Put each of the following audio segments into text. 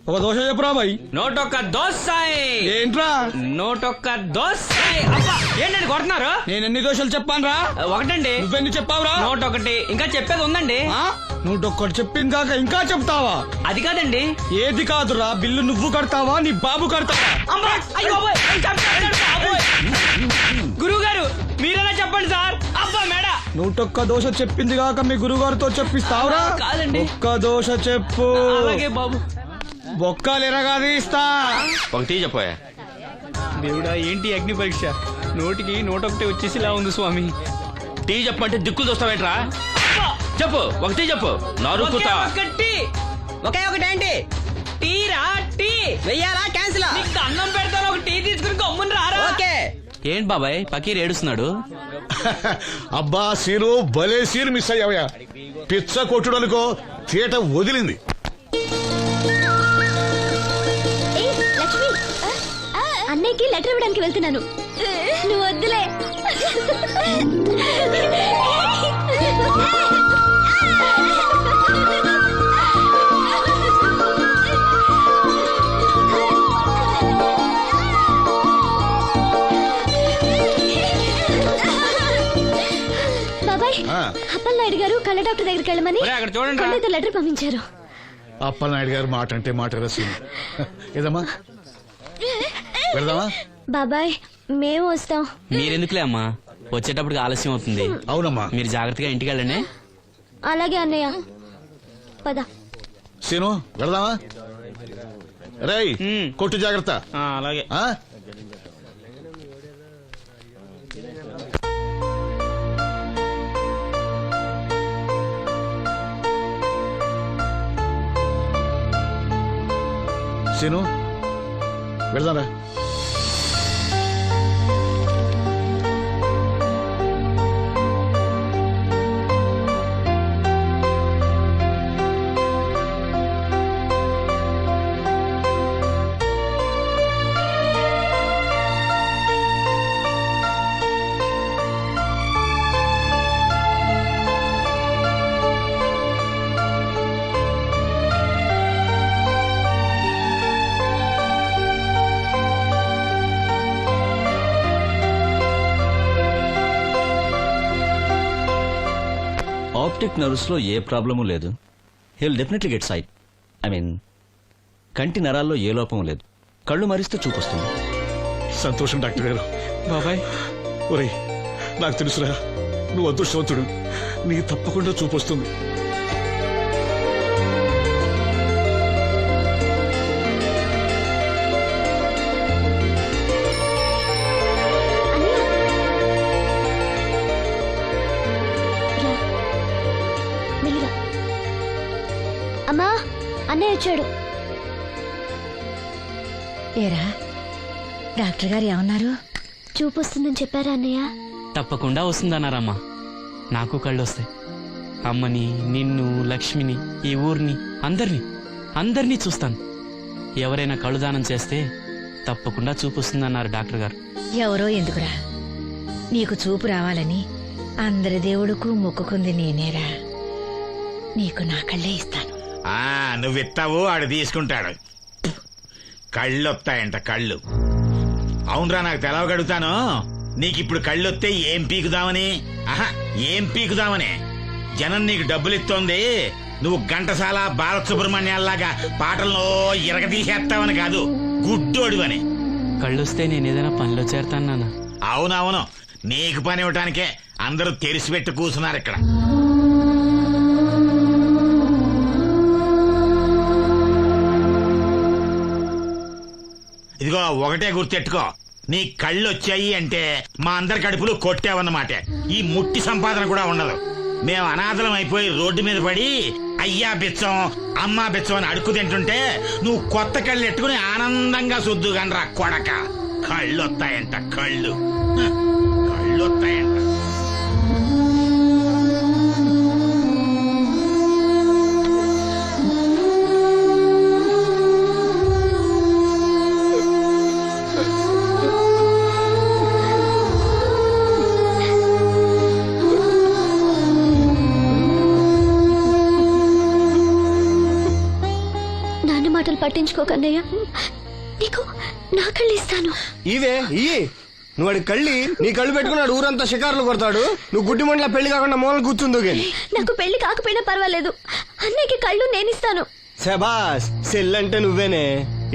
ఒక దోశ చెప్పురా బాయ్. నోటొక్క దోశ. ఏంట్రా నోటొక్క దోశ. అబ్బా ఏంటండి కొడుతున్నారు? నేను ఎన్ని దోశలు చెప్పాను రా? ఒకటండి. నువ్వెన్ని చెప్పావురా? నోటొకటి. ఇంకా చెప్పేది ఉందండి. నువ్వు ఒక్కటి చెప్పింది కాక ఇంకా చెప్తావా? అది కాదండి. ఏది కాదురా, బిల్లు నువ్వు కడతావా నీ బాబు కడతావా? గురువు గారు మీరైనా చెప్పండి సార్. అబ్బా మేడ. నూటొక్క దోశ చెప్పింది కాక మీ గురుగారితో చెప్పిస్తావురా? కాదండి. ఒక్క దోశ చెప్పు. అలాగే బాబు. బొక్కలు ఎరగాది ఇస్తా. ఒకటి చెప్పోయా. దేవుడా ఏంటి అగ్ని పరీక్ష? నోటికి నోటొకటి వచ్చేసిలా ఉంది స్వామి. టీ చెప్పంటే దిక్కులు చూస్తావేంట్రా? చెప్పు, ఒకటి చెప్పు. నరుకుతా. ఒకే ఒకటి ఏంటి? టీ రా. టీ వెయ్యాలా క్యాన్సిల్? అన్నం పెడతాను, ఒక టీ తీసుకుని గమ్మున రారా. ఓకే. ఏంటి బాబాయ్ పకీర్ ఏడుస్తున్నాడు? అబ్బా సీను, భలే సీను మిస్ అయ్యావయ్యా. పిచ్చ కొట్టుడు అనుకో, తీట వదిలింది. అన్నయ్యకి లెటర్ ఇవ్వడానికి వెళ్తున్నాను. నువ్వు వద్దులే. బాబాయ్, అప్పలనాయుడు గారు కళ్ళ డాక్టర్ దగ్గరికి వెళ్ళమని కళ్ళతో లెటర్ పంపించారు. అప్పలనాయుడు గారు మాట అంటే మాట సీను. ఏదమ్మా వెళ్దామా? బాబాయ్ మేము వస్తాం. మీరెందుకులే అమ్మా, వచ్చేటప్పటికి ఆలస్యం అవుతుంది. అవునమ్మా. మీరు జాగ్రత్తగా ఇంటికి వెళ్ళండి. అలాగే అన్నయ్య, పద. సీను వెళ్దామా? రేయ్ కొట్టు జాగ్రత్త. అలాగే. సీను వెళ్దారా? ఆప్టిక్ నర్వ్స్ లో ఏ ప్రాబ్లము లేదు. He'll definitely get sight. I mean కంటి నరాల్లో ఏ లోపం లేదు. కళ్ళు మరిస్తే చూపొస్తుంది. సంతోషం డాక్టర్ గారు. బాబాయ్ ఒరేయ్, నాకు తెలుసురా, నువ్వు అదృష్టవంతుడు. నీ తప్పకుండా చూపొస్తుంది. అమ్మా, అన్నయ్య వచ్చాడు. ఏరా, డాక్టర్ గారు ఏమన్నారు? చూపు వస్తుందని చెప్పారా అన్నయ్య? తప్పకుండా వస్తుందన్నారమ్మా. నాకు కళ్ళు వస్తాయి. అమ్మని, నిన్ను, లక్ష్మిని, ఈ ఊరిని, అందరినీ చూస్తాను. ఎవరైనా కళ్ళు దానం చేస్తే తప్పకుండా చూపు వస్తుందన్నారు డాక్టర్ గారు. ఎవరో ఎందుకురా, నీకు చూపు రావాలని అందరి దేవుడుకు మొక్కుకుంది నేనేరా. నీకు నా కళ్ళే ఇస్తాను. నువ్విస్తావు, ఆడు తీసుకుంటాడు. కళ్ళు వస్తాయంట, కళ్ళు. అవునరా, నాకు తెలవగడుగుతాను. నీకిప్పుడు కళ్ళు వస్తే ఏం పీకుదామని? ఏం పీకుదామని? జనం నీకు డబ్బులు ఇస్తోంది, నువ్వు ఘంటసాల బాలసుబ్రహ్మణ్యాల్లాగా పాటల్లో ఇరగదీసేస్తావని కాదు, గుడ్డోడివని. కళ్ళొస్తే నేను ఏదైనా పనిలో చేరతాను నాన్న. అవునవును, నీకు పని ఇవ్వటానికే అందరూ తెరిసిపెట్టి కూర్చున్నారు ఇక్కడ. ఇదిగో ఒకటే గుర్తెట్టుకో, నీ కళ్ళు వచ్చాయి అంటే మా అందరి కడుపులు కొట్టావన్నమాట. ఈ ముట్టి సంపాదన కూడా ఉండదు. మేము అనాథలం అయిపోయి రోడ్డు మీద పడి అయ్యా బిచ్చం, అమ్మా బిచ్చం అని అడుక్కు తింటుంటే నువ్వు కొత్త కళ్ళు ఎట్టుకుని ఆనందంగా శుద్ధుగానరా కొడక. కళ్ళు వస్తాయంట, కళ్ళు వస్తాయంట. మాటలు పట్టించుకోకన్నయ్య. నీకు నా కళ్ళు ఇస్తాను. ఇవే ఇయ్యి. నువ్వు వాడి కళ్ళి నీ కళ్ళు పెట్టుకున్నాడు ఊరంతా షికారులు కొడతాడు. నువ్వు గుడ్డి మండల పెళ్లి కాకుండా మూలలు కూర్చుందో గాని. నాకు పెళ్లి కాకపోయినా పర్వాలేదు, అన్నయ్యకి కళ్ళు నేనిస్తాను. శబాస్, సెల్లంటే నువ్వేనే.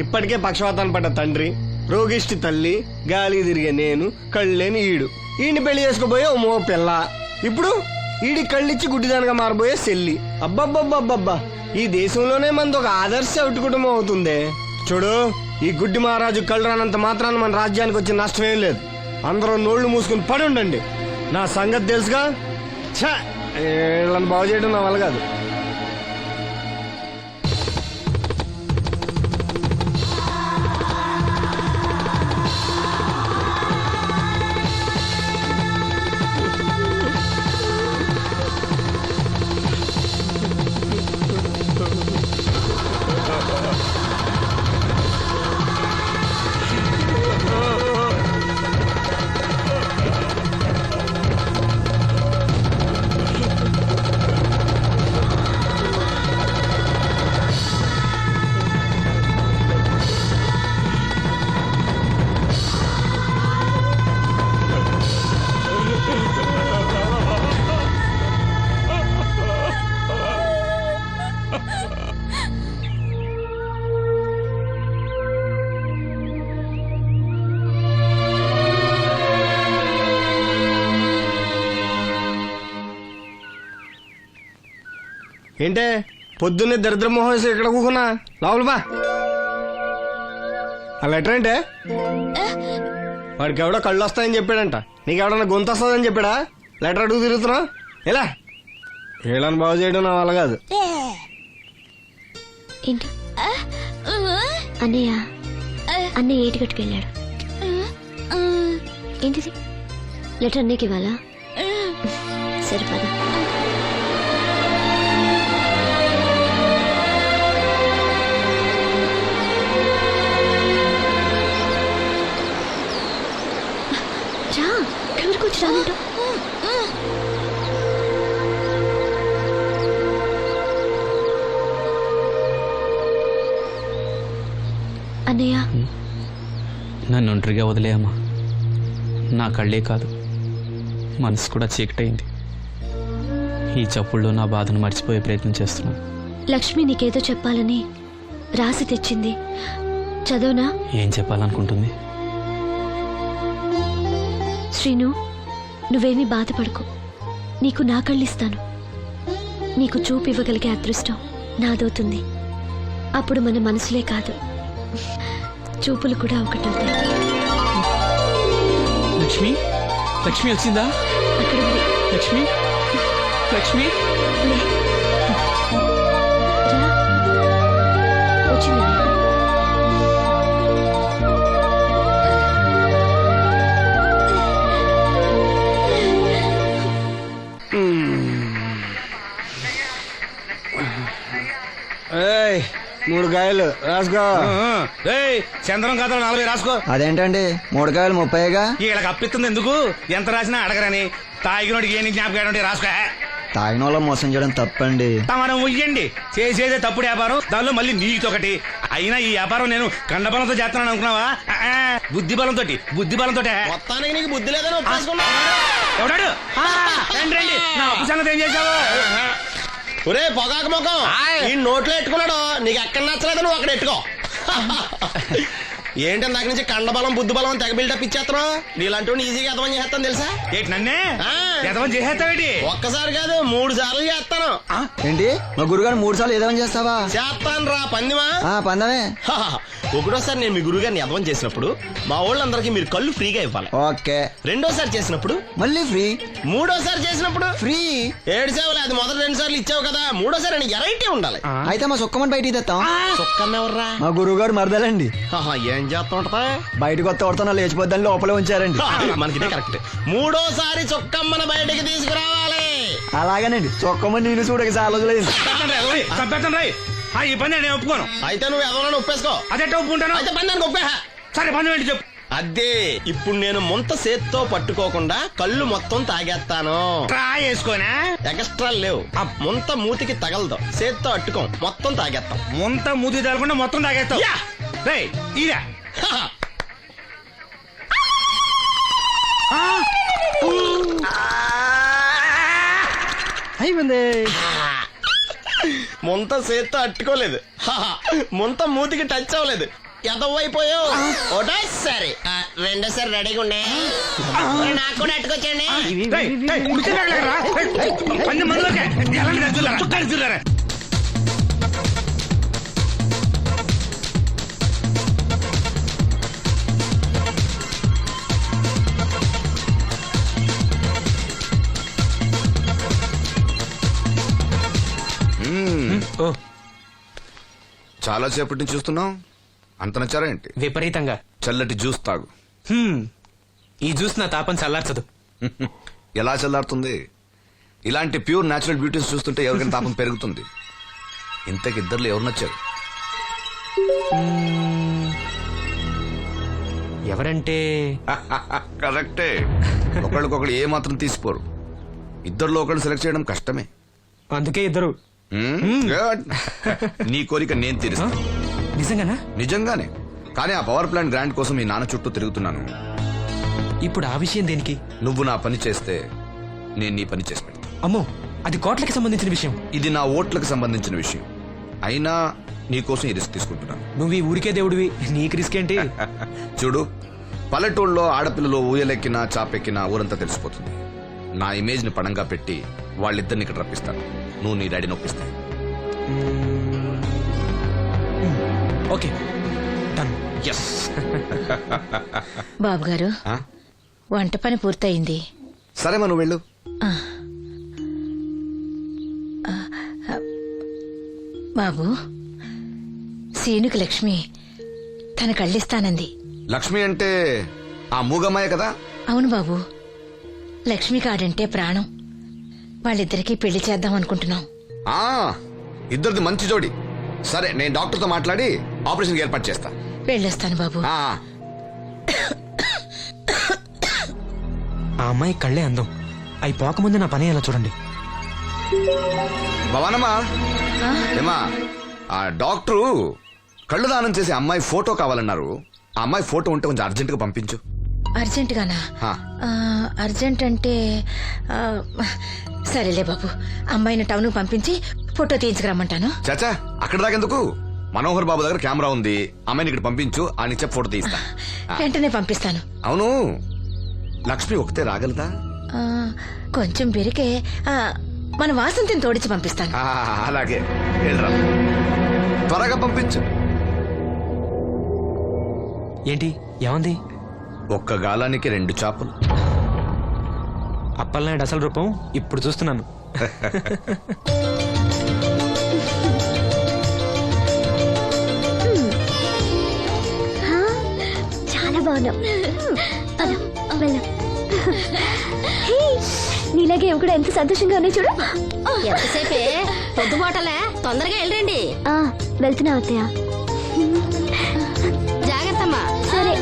ఇప్పటికే పక్షవాతాన్ని పడ్డ తండ్రి, రోగిష్టి తల్లి, గాలి తిరిగే నేను, కళ్ళేని ఈడు. ఈయన్ని పెళ్లి చేసుకోబోయే ఓ మో పిల్ల. ఇప్పుడు ఈడి కళ్ళిచ్చి గుడ్డిదానిగా మారబోయే సెల్లి. అబ్బబ్బబ్బబ్బబ్బా, ఈ దేశంలోనే మనది ఒక ఆదర్శ ఒకటి కుటుంబం అవుతుందే. చూడు, ఈ గుడ్డి మహారాజు కళ్ళు రానంత మాత్రాన మన రాజ్యానికి వచ్చిన నష్టం ఏం లేదు. అందరూ నోళ్లు మూసుకుని పడి ఉండండి. నా సంగతి తెలుసుగా. ఛా, వీళ్ళని బాగు చేయడం నా వల్ల కాదు. ఏంటే పొద్దున్నే దరిద్ర మొహం వేసి ఇక్కడ కూకున్నా? లోపల బా. ఆ లెటర్ ఏంటే? వాడికి ఎవడో కళ్ళు వస్తాయని చెప్పాడంట. నీకెవడన్నా గొంతు వస్తుందని చెప్పాడా? లెటర్ అడుగు తిరుగుతున్నావు ఎలా? వీళ్ళని బాగు చేయడం నా వల్ల కాదు. ఏంటి అన్నయ్య? అన్నయ్య ఏటిగట్టుకు వెళ్ళాడు. ఏంటిది? లెటర్ అన్నయ్యకి ఇవ్వాలా? సరిపదా. రా, ఎవరికి వచ్చి రానంటూ. అన్నయ్య, నన్ను ఒంటరిగా వదిలేయమ్మా. నా కళ్ళే కాదు, మనసు కూడా చీకటైంది. ఈ చప్పుల్లో నా బాధను మర్చిపోయే ప్రయత్నం చేస్తున్నాను. లక్ష్మి నీకేదో చెప్పాలని రాసి తెచ్చింది, చదవనా? ఏం చెప్పాలనుకుంటుంది? శ్రీను, నువ్వేమీ బాధపడకు. నీకు నా కళ్ళిస్తాను. నీకు చూపు ఇవ్వగలిగే అదృష్టం నాదవుతుంది. అప్పుడు మన మనసులే కాదు, చూపులు కూడా ఒకటవుతాయి. లక్ష్మి, లక్ష్మి వచ్చిందా? అక్కడ ఉంది. లక్ష్మి, లక్ష్మి. లే. రా. వచ్చింది. ఏయ్, 3 కాయలు రాసుకో. చంద్రం కథలు 40 రాసుకో. అదేంటండి 3 కాయలు 30గా? వీళ్ళకి అప్పిస్తుంది ఎందుకు? ఎంత రాసినా అడగరని. తాగినోడికి ఏ జ్ఞాపకం రాసుకో. తాగిన వాళ్ళ మోసం చేయడం తప్పండి. మనం ఉయ్యండి, చేసేదే తప్పుడు వ్యాపారం, దానిలో మళ్ళీ నీతోకటి. అయినా ఈ వ్యాపారం నేను కండబలంతో చేస్తున్నాను అనుకున్నావా? బుద్ధి బలంతో. మొత్తానికి నీకు బుద్ధి లేదని ఎవడాడు? రండి రండి, నా అప్పు సంగతి ఏం చేశావు? ఒరే పొగాకు ముఖం, ఈ నోట్లో ఎట్టుకున్నాడు. నీకు ఎక్కడ నచ్చలేదు, నువ్వు అక్కడ ఎట్టుకో. ఏంటి నాకు నుంచి కండబలం బుద్ధి బలం తెగ బిల్డప్ ఇచ్చేస్తున్నావు? నీలాంటి ఈజీగా ఎదవని చేస్తాను తెలుసా? ఏంటి నన్నే ఎదవని చేసేస్తావేటి? ఒక్కసారి కాదు 3 సార్లు చేస్తాను. ఏంటి మా గురుగారు 3 సార్లు ఏదేమని చేస్తావా? చేస్తాను రా పందిమా. పందమే. ఒకటోసారి నేను మీ గురుగారిని ఎదవని చేసినప్పుడు మా వాళ్ళందరికీ మీరు కళ్ళు ఫ్రీగా ఇవ్వాలి. ఓకే. రెండోసారి చేసినప్పుడు మళ్ళీ ఫ్రీ. మూడోసారి చేసినప్పుడు ఫ్రీ. 7 సేవలు, అది మొదటి 2 సార్లు ఇచ్చావు కదా, మూడోసారి అని ఎరైటీ ఉండాలి. అయితే మా సుక్కమని బయటికి తెస్తాం. చొక్కన్నెవర్రా? మా గురువు గారు మరదలండి. ఏం చేస్తుంటా? బయటకు వస్తే కొడతా లేచిపోద్దని లోపలే ఉంచారండి. మనకిదే కరెక్ట్. మూడోసారి చొక్కమ్మని బయటికి తీసుకురావాలి. అలాగేనండి, చొక్కమని నేను చూడక చాలా రోజులైంది. ఈ పని నేను ఒప్పుకోను. అయితే నువ్వు ఎవరైనా ఒప్పేసుకో. అదెట్ట ఒప్పుకుంటాను? అయితే పని దానికి ఒప్పే. సరే పని ఏంటి చెప్పు. అదే ఇప్పుడు నేను ముంత చేత్తో పట్టుకోకుండా కళ్ళు మొత్తం తాగేస్తాను. ట్రా వేసుకోనా ఎక్స్ట్రా లేవు. ఆ ముంత మూతికి తగలదు, చేత్తో అట్టుకోం, మొత్తం తాగేస్తాం. ముంత మూతి తగలకుండా మొత్తం తాగేస్తావు. రేయ్, ఈరా. అయిపోయింది. ముంత చేత్తో అట్టుకోలేదు, ముంత మూతికి టచ్ అవ్వలేదు. ఎదవైపోయావు. ఒకటోసారి రెండోసారి రెడీగా ఉండే. నాకు కూడా అట్టుకొచ్చండి. రేయ్, రేయ్, ఉడికి తగలకరా. రేయ్, 10 మందిలోకే ఎలాంటి రద్దులారా, చుట్టాలు రద్దులారా. చాలా సేపటి నుంచి చూస్తున్నాం. అంత నచ్చారా ఏంటి? విపరీతంగా. చల్లటి జ్యూస్ తాగు. ఈ జ్యూస్ నా తాపం చల్లార్చదు. ఎలా చల్లారుతుంది? ఇలాంటి ప్యూర్ న్యాచురల్ బ్యూటీస్ చూస్తుంటే ఎవరికైనా తాపం పెరుగుతుంది. ఇంతకి ఇద్దర్లు ఎవరు నచ్చారు? ఎవరంటే కరెక్టే. ఒకళ్ళకొకళ్ళు ఏ మాత్రం తీసిపోరు. ఇద్దరిలో ఒకళ్ళు సెలెక్ట్ చేయడం కష్టమే. అందుకే ఇద్దరు. Good. నీ కోరిక నేను తీరుస్తాను. నిజంగానా? నిజంగానే. కానీ ఆ పవర్ ప్లాంట్ గ్రాంట్ కోసం మీ నాన్న చుట్టూ తిరుగుతున్నాను. ఇప్పుడు ఆ విషయం దేనికి? నువ్వు నా పని చేస్తే నేను నీ పని చేసి పెడతా. అమ్మో, అది కోట్లకి సంబంధించిన విషయం. ఇది నా ఓట్లకు సంబంధించిన విషయం. అయినా నీకోసం ఈ రిస్క్ తీసుకుంటున్నాను. నువ్వు ఈ ఊరికే దేవుడివి, నీకు రిస్క్ ఏంటి? చూడు, పల్లెటూళ్ళలో ఆడపిల్లలు ఊయలెక్కినా చాపెక్కినా ఊరంతా తెలిసిపోతుంది. నా ఇమేజ్ ని పడంగా పెట్టి వాళ్ళిద్దరిని ఇక్కడ రప్పిస్తాను. నువ్వు నీ డాడీ నొప్పిస్తా. Okay, done. ఎస్. బాబు గారు, వంట పని పూర్తయింది. సరే మనం వెళ్ళు. బాబు, సీనుకి లక్ష్మి తన కళ్ళిస్తానంది. లక్ష్మి అంటే ఆ మూగమ్మాయ కదా? అవును బాబు, లక్ష్మి కాడంటే ప్రాణం. వాళ్ళిద్దరికీ పెళ్లి చేద్దాం అనుకుంటున్నాం. ఆ ఇద్దరిది మంచి జోడి. సరే, నేను డాక్టర్తో మాట్లాడి ఆపరేషన్ ఏర్పాటు చేస్తా. వెళ్ళొస్తాను బాబు. ఆ అమ్మాయి కళ్ళే అందం. అవి పోకముందు నా పని ఎలా చూడండి. భవానమ్మా, ఏమా, ఆ డాక్టరు కళ్ళు దానం చేసే అమ్మాయి ఫోటో కావాలన్నారు. ఆ అమ్మాయి ఫోటో ఉంటే కొంచెం అర్జెంట్ గా పంపించు. అర్జెంట్ గానా? ఆ. అర్జెంట్ అంటే సరేలే బాబు, అమ్మాయిని టౌన్ పంపించి ఫోటో తీయించుకురమ్మంటాను. చాచా, అక్కడ దాకెందుకు? మనోహర్ బాబు దగ్గర కెమెరా ఉంది. అమ్మాయిని ఇక్కడ పంపించు, ఆయన చెప్పి ఫోటో తీస్తా. వెంటనే పంపిస్తాను. అవును, లక్ష్మి ఒకతే రాగలదా? కొంచెం పెరిగే మన వాసంతిని తోడిచి పంపిస్తాను. అలాగే, వెళ్ళరా, త్వరగా పంపించు. ఏంటి ఏమంది? ఒక్క గాలానికి 2 చేపలు. అప్పలనాయుడు అసలు రూపం ఇప్పుడు చూస్తున్నాను. చాలా బాగున్నాం. నీలాగే ఇవి కూడా ఎంత సంతోషంగా ఉన్నాయి చూడు. ఎంతసేపే పొద్దుబాటలే, తొందరగా వెళ్ళండి. వెళ్తున్నా అత్తయ్య. జాగ్రత్తమ్మా. సరే.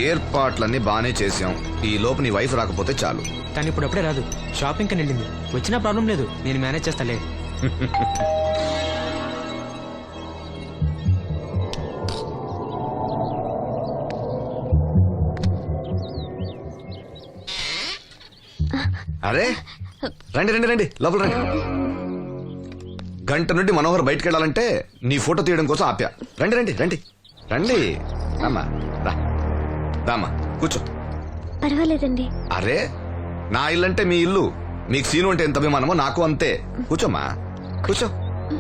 ఏర్పాట్లన్నీ బానే చేసాం. ఈ లోపు నీ వైఫ్ రాకపోతే చాలు. కానీ ఇప్పుడు అప్పుడే రాదు, షాపింగ్ కని వెళ్ళింది. వచ్చినా ప్రాబ్లం లేదు, నేను మేనేజ్ చేస్తాలే. అరే, రండి రండి రండి, లోపల రండి. గంట నుండి మనోహర్ బయటకు వెళ్ళాలంటే నీ ఫోటో తీయడం కోసం ఆప్యా. రండి రండి రండి రండి. అమ్మా రా, దామా కూర్చో. పర్వాలేదండి. అరే, నా ఇల్లు అంటే మీ ఇల్లు. మీకు సీను అంటే ఎంత అభిమానమో నాకు అంతే. కూర్చోమ్మా, కూర్చో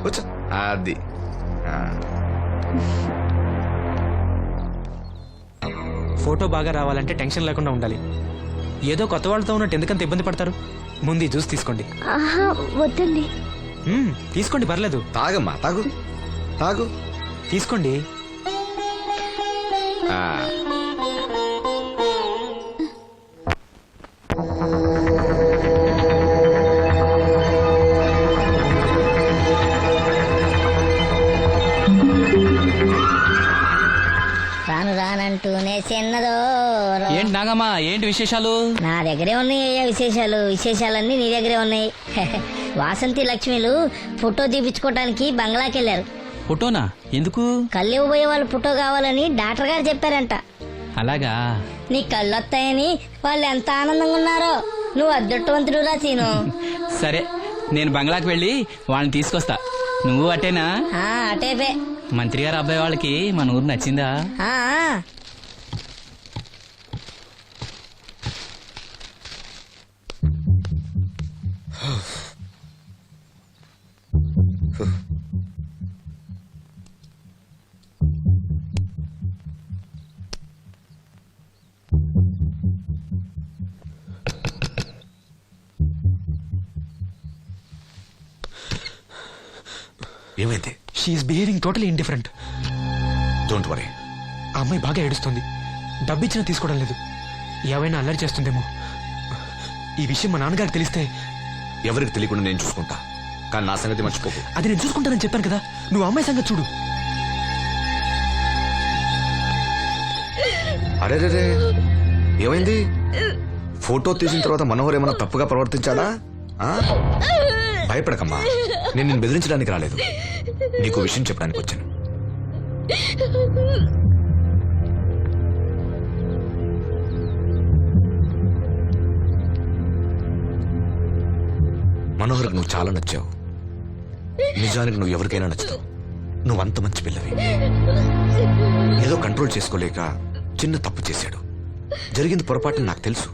కూర్చో. అది ఫోటో బాగా రావాలంటే టెన్షన్ లేకుండా ఉండాలి. ఏదో కొత్త వాళ్ళతో ఉన్నట్టు ఎందుకంత ఇబ్బంది పడతారు? ముందు ఈ జ్యూస్ తీసుకోండి. వద్దండి. తీసుకోండి, పర్లేదు. తాగమ్మా, తాగు తాగు, తీసుకోండి. ఏంటి నాగమ్మా, ఏంటి విశేషాలు? నా దగ్గరే ఉన్నాయి విశేషాలు. విశేషాలన్నీ నీ దగ్గరే ఉన్నాయి. వాసంతి లక్ష్మిలు ఫోటో తీపించుకోవడానికి బంగ్లాకి వెళ్ళారు. ఫోటోనా? ఎందుకు? కళ్ళు ఇవ్వబోయే వాళ్ళు ఫోటో కావాలని డాక్టర్ గారు చెప్పారంట. అలాగా? నీ కళ్ళు వస్తాయని వాళ్ళు ఎంత ఆనందంగా ఉన్నారో. నువ్వు అదృష్టవంతుడు రా సీను. సరే, నేను బంగ్లాకి వెళ్ళి వాళ్ళని తీసుకొస్తా. నువ్వు అటేనా? అటేపే. మంత్రి గారు అబ్బాయి వాళ్ళకి మన ఊరు నచ్చిందా? ఆ, ఏమైంది? She is behaving totally indifferent. Don't worry. ఆ అమ్మాయి బాగా ఏడుస్తుంది. డబ్బిచ్చినా తీసుకోవడం లేదు. ఏవైనా అల్లరి చేస్తుందేమో. ఈ విషయం మా నాన్నగారికి తెలిస్తే ఎవరికి తెలియకుండా నేను చూసుకుంటా, కానీ నా సంగతి మర్చిపోకు. అది నేను చూసుకుంటానని చెప్పాను కదా. నువ్వు అమ్మాయి సంగతి చూడు. అరే ఏమైంది? ఫోటో తీసిన తర్వాత మనోహర్ ఏమైనా తప్పుగా ప్రవర్తించాడా? ఆ? భయపడకమ్మా, నేను నిన్ను బెదిరించడానికి రాలేదు, నీకు విషయం చెప్పడానికి వచ్చాను. మనోహర్కి నువ్వు చాలా నచ్చావు. నిజానికి నువ్వు ఎవరికైనా నచ్చుతావు. నువ్వు అంత మంచి పిల్లవి. ఏదో కంట్రోల్ చేసుకోలేక చిన్న తప్పు చేశాడు. జరిగింది పొరపాటుని నాకు తెలుసు.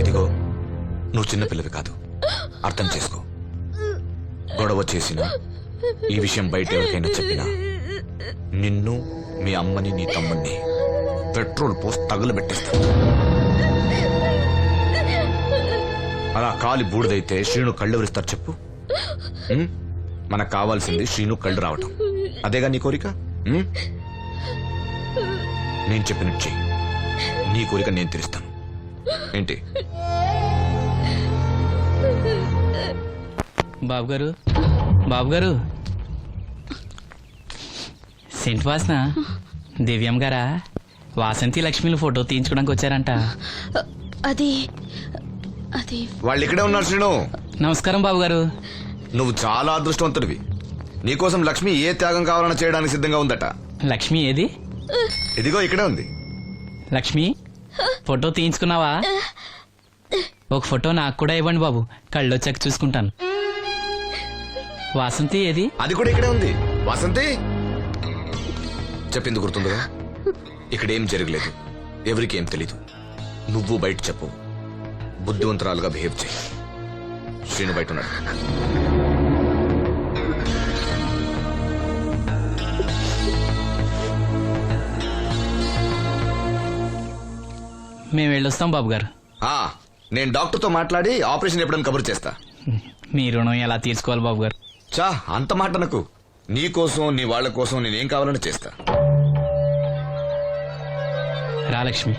ఇదిగో, నువ్వు చిన్న పిల్లవి కాదు, అర్థం చేసుకో. గొడవ చేసినా, ఈ విషయం బయట ఎవరికైనా చెప్పినా, నిన్ను, మీ అమ్మని, నీ తమ్ముణ్ణి పెట్రోల్ పోసి తగులబెట్టేస్తాను. అలా కాలి బూడిదైతే శ్రీను కళ్ళు ఎవరిస్తారు చెప్పు? మనకు కావాల్సింది శ్రీను కళ్ళు రావటం. అదేగా నీ కోరిక? నేను చెప్పినట్టు చెయ్యి, నీ కోరిక నేను తీరుస్తాను. ఏంటి? బాబు గారు, సెంట్ వాసన దివ్యం గారా? వాసంతి లక్ష్మిలు ఫోటో తీయించుకోవడానికి వచ్చారంట. అది వాళ్ళు ఇక్కడే ఉన్నారు శ్రీను. నమస్కారం బాబు గారు. నువ్వు చాలా అదృష్టవంతుడివి. నీకోసం లక్ష్మి ఏ త్యాగం కావాలన్నా చేయడానికి సిద్ధంగా ఉందట. లక్ష్మి ఏది? ఇదిగో ఇక్కడే ఉంది. లక్ష్మి, ఫోటో తీయించుకున్నావా? ఒక ఫోటో నాకు కూడా ఇవ్వండి బాబు, కళ్ళు వచ్చాక చూసుకుంటాను. వాసంతి ఏది? అది కూడా ఇక్కడే ఉంది. వాసంతి చెప్పింది గుర్తుందిగా? ఇక్కడేం జరగలేదు, ఎవరికి ఏం తెలీదు. నువ్వు బయట చెప్పు, బుద్ధివంతరాలుగా బిహేవ్ చేయి. శ్రీను బయట ఉన్నాడు. మేము వెళ్ళొస్తాం బాబు గారు. నేను డాక్టర్తో మాట్లాడి ఆపరేషన్ ఎప్పుడని కబురు చేస్తా. మీ రుణం ఎలా తీర్చుకోవాలి బాబు గారు? చా, అంత మాట నాకు. నీ కోసం, నీ వాళ్ళ కోసం నేనేం కావాలని చేస్తా. రా లక్ష్మి.